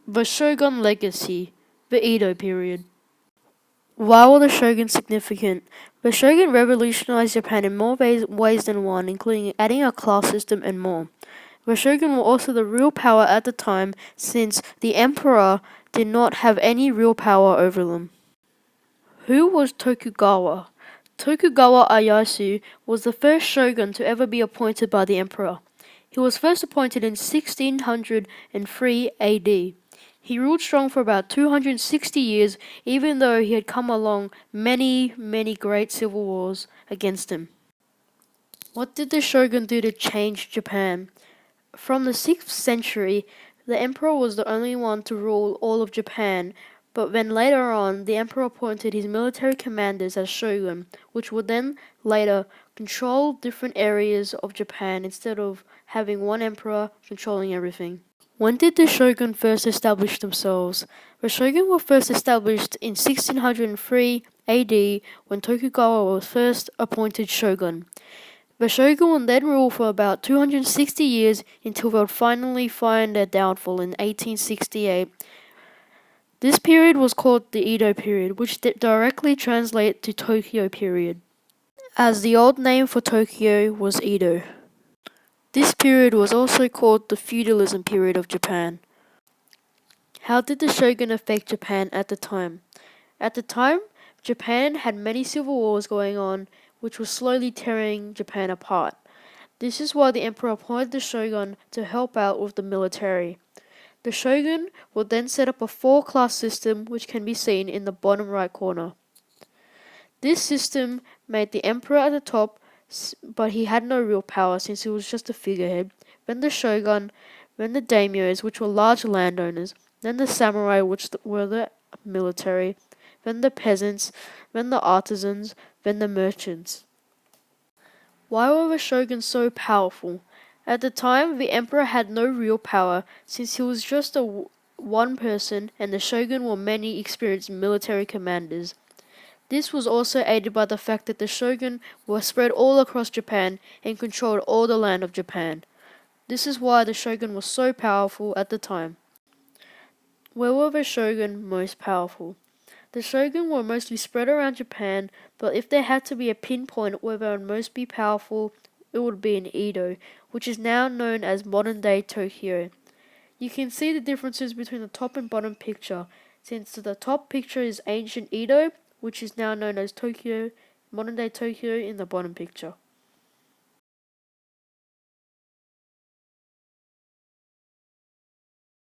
The Shogun legacy, the Edo period. Why were the Shogun significant? The Shogun revolutionized Japan in more ways than one, including adding a class system and more. The Shogun were also the real power at the time, since the emperor did not have any real power over them. Who was Tokugawa? Tokugawa Ieyasu was the first shogun to ever be appointed by the emperor. He was first appointed in 1603 AD. He ruled strong for about 260 years, even though he had come along many great civil wars against him. What did the shogun do to change Japan? From the 6th century, the emperor was the only one to rule all of Japan, but then later on, the emperor appointed his military commanders as shogun, which would then later control different areas of Japan instead of having one emperor controlling everything. When did the shogun first establish themselves? The shogun were first established in 1603 AD when Tokugawa was first appointed shogun. The shogun would then rule for about 260 years until they would finally find their downfall in 1868. This period was called the Edo period, which directly translates to Tokyo period, as the old name for Tokyo was Edo. This period was also called the feudalism period of Japan. How did the shogun affect Japan at the time? At the time, Japan had many civil wars going on, which was slowly tearing Japan apart. This is why the emperor appointed the shogun to help out with the military. The shogun would then set up a 4-class system, which can be seen in the bottom right corner. This system made the emperor at the top, but he had no real power since he was just a figurehead, then the shogun, then the daimyos, which were large landowners, then the samurai, which were the military, then the peasants, then the artisans, then the merchants. Why were the shoguns so powerful? At the time, the emperor had no real power, since he was just one person and the shogun were many experienced military commanders. This was also aided by the fact that the shogun were spread all across Japan and controlled all the land of Japan. This is why the shogun was so powerful at the time. Where were the shogun most powerful? The shogun were mostly spread around Japan, but if there had to be a pinpoint where they would most be powerful, it would be in Edo, which is now known as modern-day Tokyo. You can see the differences between the top and bottom picture, since the top picture is ancient Edo, which is now known as Tokyo, modern-day Tokyo in the bottom picture.